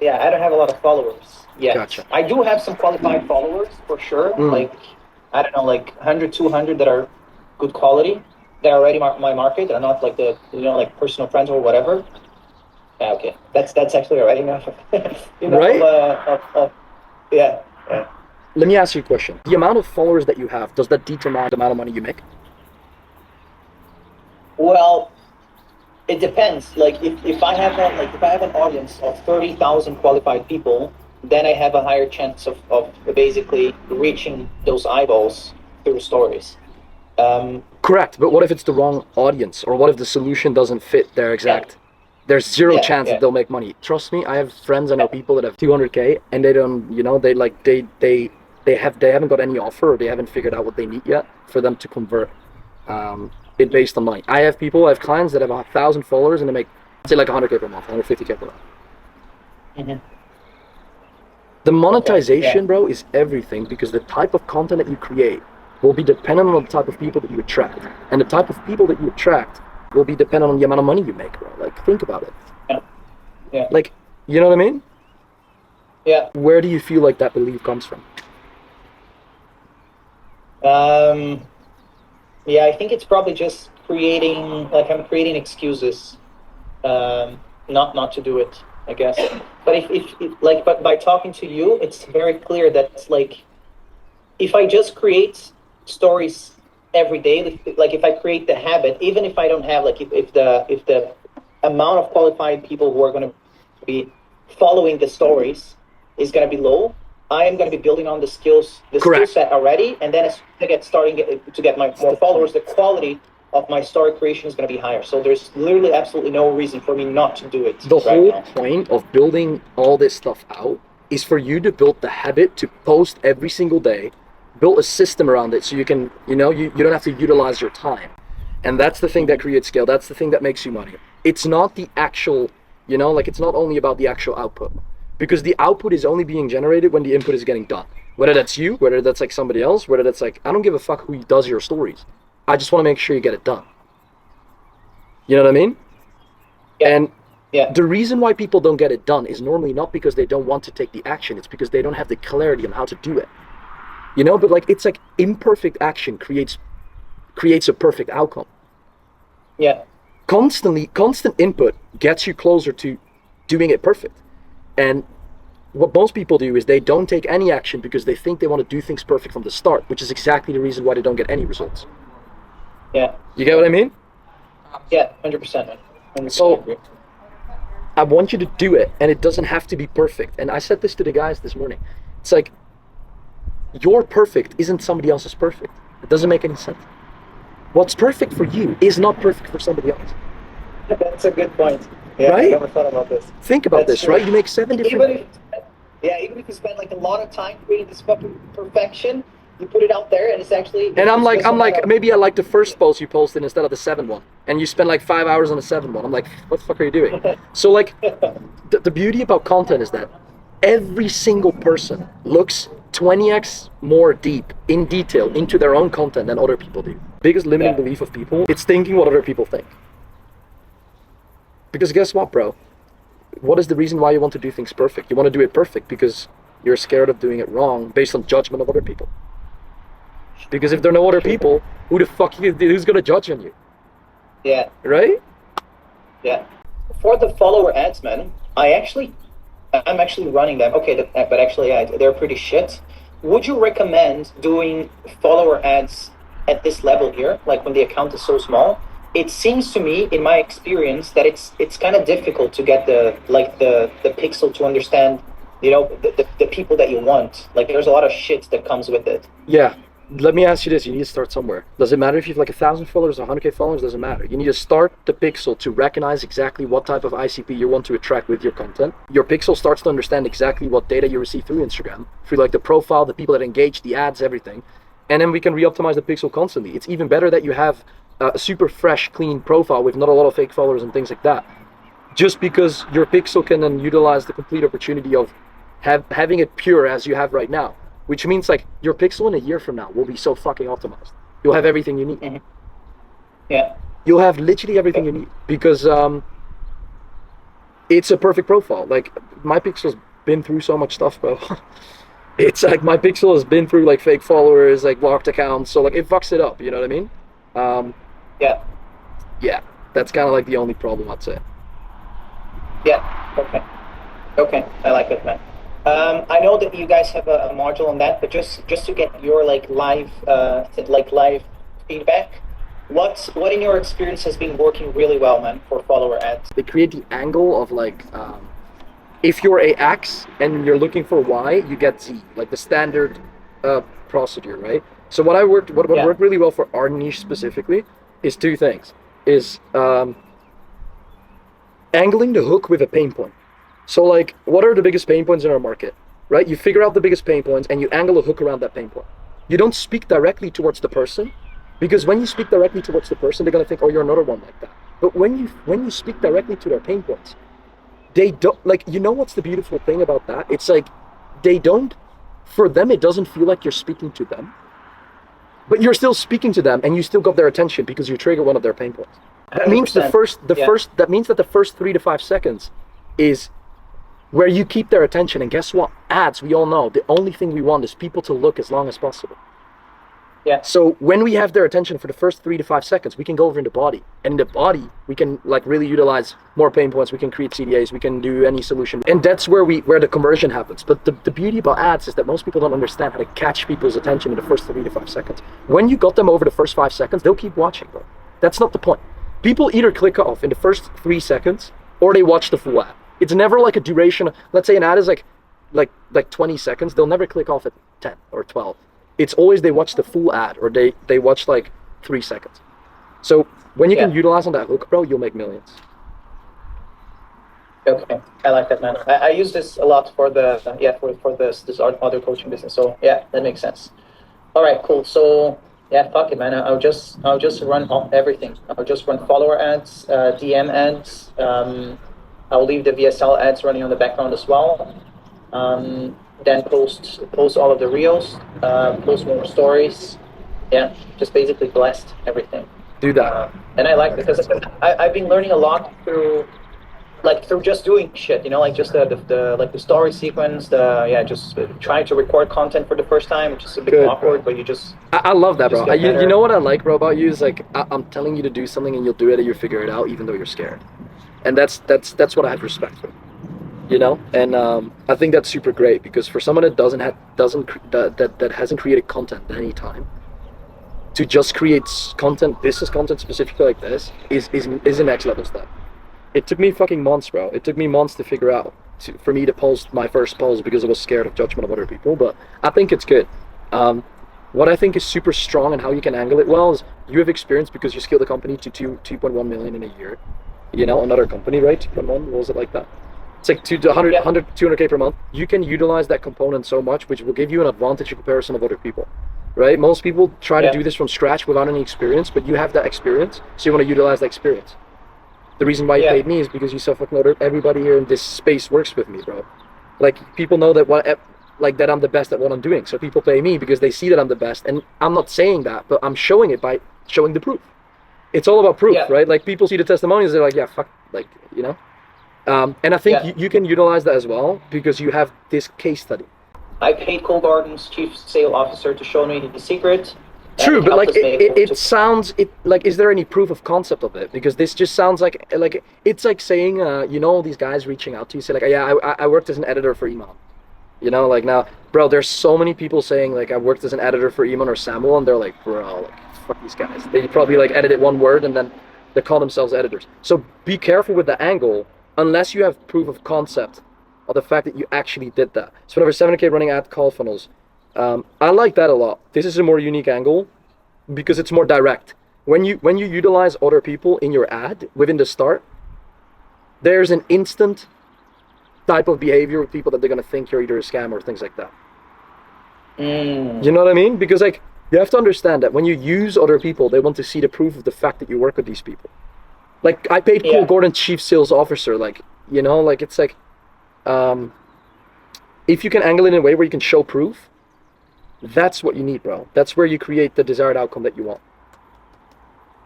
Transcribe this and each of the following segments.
yeah, I don't have a lot of followers yet. Gotcha. I do have some qualified followers for sure. Mm, Like, I don't know, like 100, 200 that are good quality. They're already my market. They're not like like personal friends or whatever. Yeah, okay. That's actually already enough enough right? of yeah, yeah. Let me ask you a question. The amount of followers that you have, does that determine the amount of money you make? Well, it depends. Like if I have an audience of 30,000 qualified people, then I have a higher chance of basically reaching those eyeballs through stories. Um, Correct, but what if it's the wrong audience? Or what if the solution doesn't fit their yeah, exact? There's zero yeah, chance that yeah, they'll make money. Trust me, I have friends, I know yeah. people that have 200K and they don't, they haven't got any offer or they haven't figured out what they need yet for them to convert it based on money. I have clients that have 1,000 followers and they make, say like 100K per month, 150K per month. Hmm. The Okay, yeah, monetization, bro, is everything because the type of content that you create will be dependent on the type of people that you attract. And the type of people that you attract will be dependent on the amount of money you make, bro. Like, think about it. yeah, yeah, Like, you know what I mean? yeah. Where do you feel like that belief comes from? Um, yeah, I think it's probably just I'm creating excuses, not to do it, I guess. But but by talking to you, it's very clear that it's like if I just create stories every day, like if I create the habit, even if I don't have like if the amount of qualified people who are going to be following the stories is going to be low, I am going to be building on the skill Correct. set already, and then as I get starting to get my That's more the followers, point. the quality of my story creation is going to be higher. So there's literally absolutely no reason for me not to do it The right whole now. point of building all this stuff out is for you to build the habit to post every single day, build a system around it so you can, you don't have to utilize your time. And that's the thing that Hmm. creates scale. That's the thing that makes you money. It's not the actual, like it's not only about the actual output. Because the output is only being generated when the input is getting done. Whether that's you, whether that's like somebody else, whether that's like, I don't give a fuck who does your stories. I just want to make sure you get it done. You know what I mean? Yeah, And yeah, the reason why people don't get it done is normally not because they don't want to take the action, it's because they don't have the clarity on how to do it. But like it's like imperfect action creates a perfect outcome. yeah. Constant input gets you closer to doing it perfect. And what most people do is they don't take any action because they think they want to do things perfect from the start, which is exactly the reason why they don't get any results. Yeah, You get what yeah, I mean? yeah. 100%, 100% So agree. I want you to do it, and it doesn't have to be perfect. And I said this to the guys this morning. It's like your perfect isn't somebody else's perfect. It doesn't make any sense. What's perfect for you is not perfect for somebody else. That's a good point. Yeah, I Right? never thought about this. Think about That's this, right? true. You make seven different. Even if, yeah, even if you spend like a lot of time creating this fucking perfection, you put it out there, and And I'm it's like, just a I'm matter like, of maybe I like the first post you posted instead of the seven one, and you spend like 5 hours on the seven one. I'm like, what the fuck are you doing? So like, the beauty about content is that every single person looks 20x more deep in detail into their own content than other people do. Biggest limiting yeah, belief of people, it's thinking what other people think. Because guess what, bro? What is the reason why you want to do things perfect? You want to do it perfect because you're scared of doing it wrong based on judgment of other people. Because if there are no other true. people, who's gonna judge on you, Yeah, right? yeah. For the follower ads, man, I'm actually running them. Okay, but actually, yeah, they're pretty shit. Would you recommend doing follower ads at this level here, like when the account is so small? It seems to me, in my experience, that it's kind of difficult to get the pixel to understand, the people that you want. Like, there's a lot of shit that comes with it. Yeah. Let me ask you this: you need to start somewhere. Does it matter if you have like 1,000 followers, 100K followers? Doesn't matter. You need to start the pixel to recognize exactly what type of ICP you want to attract with your content. Your pixel starts to understand exactly what data you receive through Instagram, through like the profile, the people that engage, the ads, everything, and then we can re-optimize the pixel constantly. It's even better that you have a super fresh, clean profile with not a lot of fake followers and things like that. Just because your pixel can then utilize the complete opportunity of having it pure as you have right now, which means like your pixel in a year from now will be so fucking optimized. You'll have everything you need. Mhm. Yeah. You'll have literally everything Okay. you need because it's a perfect profile. Like my pixel's been through so much stuff, bro. It's like my pixel has been through like fake followers, like blocked accounts, so like it fucks it up. You know what I mean? Um, Yeah. yeah, that's kind of like the only problem I'd say. Yeah. Okay. Okay. I like it, man. I know that you guys have a module on that, but just to get your like live feedback, what in your experience has been working really well, man, for follower ads? They create the angle of like if you're a X and you're looking for Y, you get Z, like the standard procedure, right? So what Yeah. worked really well for our niche specifically is two things: is angling the hook with a pain point. So like, what are the biggest pain points in our market, right? You figure out the biggest pain points and you angle a hook around that pain point. You don't speak directly towards the person, because when you speak directly towards the person, they're gonna think, oh, you're another one like that. But when you speak directly to their pain points, they don't like. You know what's the beautiful thing about that? It's like they don't. For them, it doesn't feel like you're speaking to them, but you're still speaking to them, and you still got their attention because you trigger one of their pain points. That means 100%. Yeah. that means that the first 3 to 5 seconds is where you keep their attention. And guess what? Ads, we all know, the only thing we want is people to look as long as possible. Yeah. So when we have their attention for the first 3 to 5 seconds, we can go over in the body. And in the body, we can like really utilize more pain points. We can create CDAs. We can do any solution. And that's where the conversion happens. But the beauty about ads is that most people don't understand how to catch people's attention in the first 3 to 5 seconds. When you got them over the first 5 seconds, they'll keep watching, bro. That's not the point. People either click off in the first 3 seconds or they watch the full ad. It's never like a duration. Let's say an ad is like 20 seconds. They'll never click off at 10 or 12. It's always they watch the full ad or they watch like 3 seconds. So when you can utilize on that hook, bro, you'll make millions. Okay, I like that, man. I use this a lot for this other coaching business. So yeah, that makes sense. All right, cool. So yeah, fuck it, man. I'll just run everything. I'll just run follower ads, DM ads. I'll leave the VSL ads running on the background as well. Then post all of the reels, post more stories. Yeah, just basically blast everything. Do that. And I like it because I've been learning a lot through just doing shit, like just the story sequence, just trying to record content for the first time, which is a bit awkward, but you just. I love that, bro. You know what I like, bro, about you is like I'm telling you to do something and you'll do it and you figure it out even though you're scared, and that's what I have respect for. And I think that's super great because for someone that hasn't created content at any time, to just create business content specifically like this is a next level step. It took me fucking months, bro. It took me months to figure out for me to post my first post because I was scared of judgment of other people. But I think it's good. What I think is super strong and how you can angle it well is you have experience because you scaled the company to 2.1 million in a year. Another company, right? 2.1, what was it like that? It's like 200K per month. You can utilize that component so much, which will give you an advantage in comparison of other people, right? Most people try to do this from scratch without any experience, but you have that experience, so you want to utilize that experience. The reason why you paid me is because you saw fucking everybody here in this space works with me, bro. Like people know that that I'm the best at what I'm doing, so people pay me because they see that I'm the best, and I'm not saying that, but I'm showing it by showing the proof. It's all about proof, right? Like people see the testimonials, they're like, yeah, fuck, like and I think you can utilize that as well because you have this case study. I paid Cool Garden's chief sales officer to show me the secret. True, but like it sounds like, is there any proof of concept of it? Because this just sounds like it's like saying all these guys reaching out to you say like, yeah, I worked as an editor for Iman. Like now, bro, there's so many people saying like I worked as an editor for Iman or Samuel, and they're like, bro, like fuck these guys. They probably like edited one word and then they call themselves editors. So be careful with the angle. Unless you have proof of concept of the fact that you actually did that. So whenever 7K running ad call funnels, I like that a lot. This is a more unique angle because it's more direct. When you utilize other people in your ad within the start, there's an instant type of behavior with people that they're gonna think you're either a scam or things like that. You know what I mean? Because like you have to understand that when you use other people, they want to see the proof of the fact that you work with these people. Like I paid Cool Gordon chief sales officer, like it's like if you can angle it in a way where you can show proof, that's what you need, bro. That's where you create the desired outcome that you want.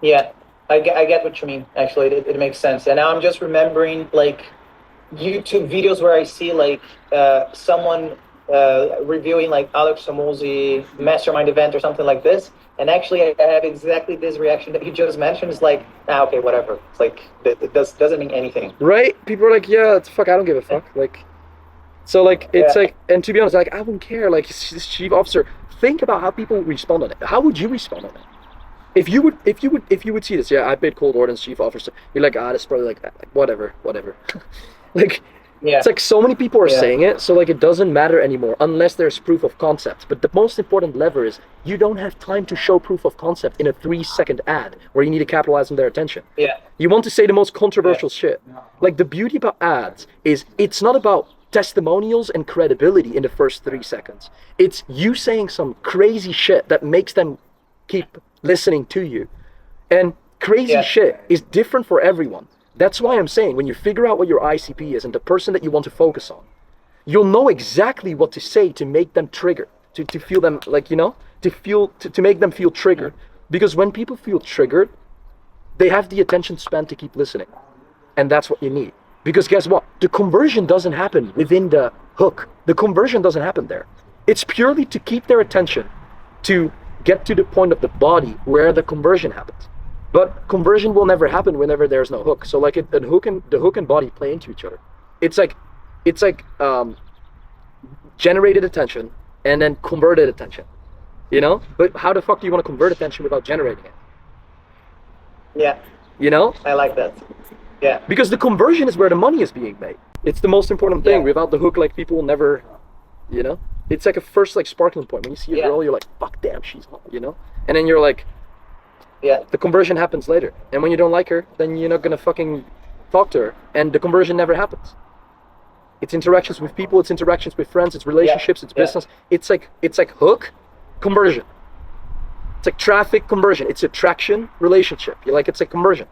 Yeah, I get what you mean. Actually, it makes sense. And now I'm just remembering like YouTube videos where I see like someone reviewing like Alex Samosi mastermind event or something like this, and actually I have exactly this reaction that you just mentioned. It's like, okay, whatever. It's like it doesn't mean anything. Right? People are like, yeah, it's fuck. I don't give a fuck. Like, so like it's Yeah. like, and to be honest, like I wouldn't care. Like this chief officer, think about how people respond on it. How would you respond on it? If you would see this, yeah, I paid Cold Ordinance chief officer. You're like, ah, it's probably like whatever. Like, Yeah. it's like so many people are Yeah. saying it, so like it doesn't matter anymore unless there's proof of concept. But the most important lever is you don't have time to show proof of concept in a 3-second ad where you need to capitalize on their attention. Yeah. You want to say the most controversial shit. Like the beauty about ads is it's not about testimonials and credibility in the first 3 seconds. It's you saying some crazy shit that makes them keep listening to you. And crazy shit is different for everyone. That's why I'm saying when you figure out what your ICP is and the person that you want to focus on, you'll know exactly what to say to make them trigger, to feel them like, you know, to make them feel triggered. Because when people feel triggered, they have the attention span to keep listening. And that's what you need. Because guess what? The conversion doesn't happen within the hook. The conversion doesn't happen there. It's purely to keep their attention, to get to the point of the body where the conversion happens. But conversion will never happen whenever there's no hook. So like the hook and body play into each other. It's like generated attention and then converted attention. You know? But how the fuck do you want to convert attention without generating it? Yeah. You know? I like that. Yeah. Because the conversion is where the money is being made. It's the most important thing. Without the hook, like people will never, you know? It's like a first like sparkling point. When you see a girl, you're like, fuck, damn, she's hot, you know? And then you're like, the conversion happens later. And when you don't like her, then you're not gonna fucking talk to her. And the conversion never happens. It's interactions with people, it's interactions with friends, it's relationships, it's business. It's like hook, conversion. It's like traffic, conversion. It's attraction, relationship. You're like, it's a conversion.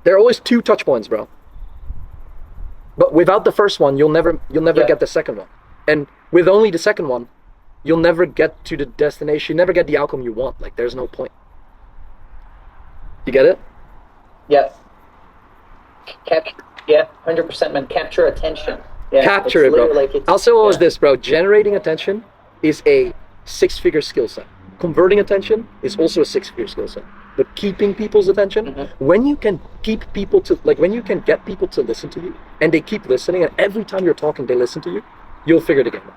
There are always 2 touch points, bro. But without the first one, you'll never get the second one. And with only the second one, you'll never get to the destination. You never get the outcome you want. Like, there's no point. You get it? Yeah. 100%, man. Capture attention. Yeah, Capture it, bro. Like I'll say always this, bro. Generating attention is a 6-figure skill set. Converting attention is also a 6-figure skill set. But keeping people's attention, when you can keep people to, like when you can get people to listen to you and they keep listening and every time you're talking they listen to you, you'll figure the game out.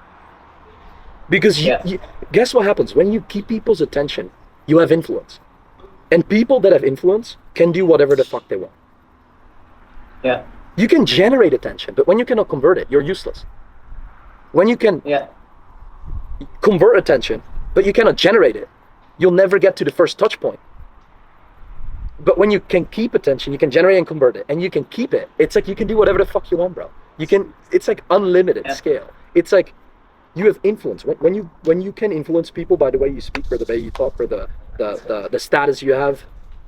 Because you guess what happens? When you keep people's attention, you have influence. And people that have influence can do whatever the fuck they want. Yeah. You can generate attention, but when you cannot convert it, you're useless. When you can convert attention, but you cannot generate it, you'll never get to the first touch point. But when you can keep attention, you can generate and convert it, and you can keep it. It's like you can do whatever the fuck you want, bro. You can. It's like unlimited scale. It's like you have influence. When you can influence people by the way you speak or the way you talk or the status you have,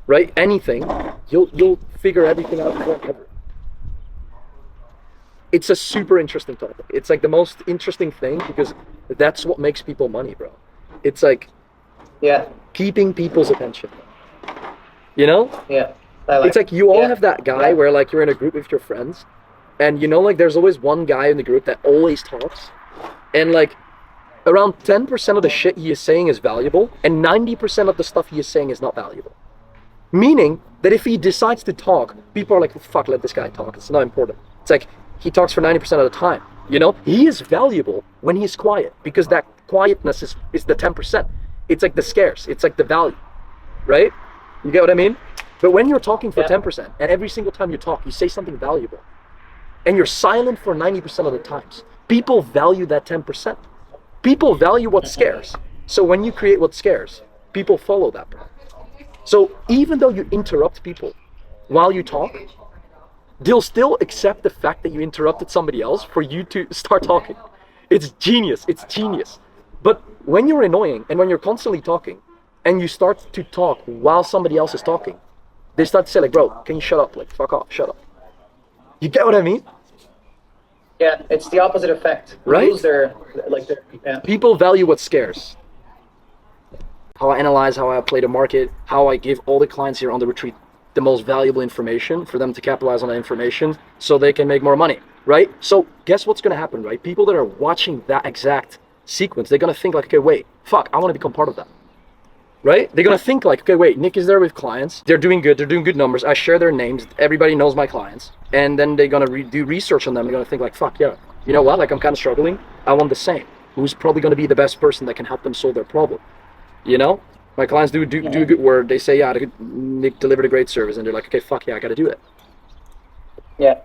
right? Anything, you'll figure everything out forever. It's a super interesting topic. It's like the most interesting thing because that's what makes people money, bro. It's like keeping people's attention. You know? Yeah. It's like you all have that guy where like you're in a group with your friends and you know like there's always one guy in the group that always talks and like around 10% of the shit he is saying is valuable and 90% of the stuff he is saying is not valuable. Meaning that if he decides to talk, people are like, fuck, let this guy talk. It's not important. It's like he talks for 90% of the time. You know? He is valuable when he's quiet because that quietness is the 10%. It's like the scarce. It's like the value. Right? You get what I mean? But when you're talking for 10% and every single time you talk, you say something valuable and you're silent for 90% of the times, people value that 10%. People value what's scarce. So when you create what's scarce, people follow that. So even though you interrupt people while you talk, they'll still accept the fact that you interrupted somebody else for you to start talking. It's genius. It's genius. But when you're annoying and when you're constantly talking, and you start to talk while somebody else is talking, they start to say like, bro, can you shut up? Like, fuck off, shut up. You get what I mean? Yeah, it's the opposite effect. Right? People value what's scarce. How I analyze, how I play the market, how I give all the clients here on the retreat the most valuable information for them to capitalize on that information so they can make more money, right? So guess what's going to happen, right? People that are watching that exact sequence, they're going to think like, okay, wait, fuck, I want to become part of that. Right? They're going to think like, okay, wait, Nik is there with clients. They're doing good numbers. I share their names. Everybody knows my clients. And then they're going to do research on them. They're going to think like, fuck, yeah, you know what? Like, I'm kind of struggling. I want the same. Who's probably going to be the best person that can help them solve their problem? You know? My clients do good work. They say, yeah, Nik delivered a great service. And they're like, okay, fuck yeah, I got to do it. Yeah.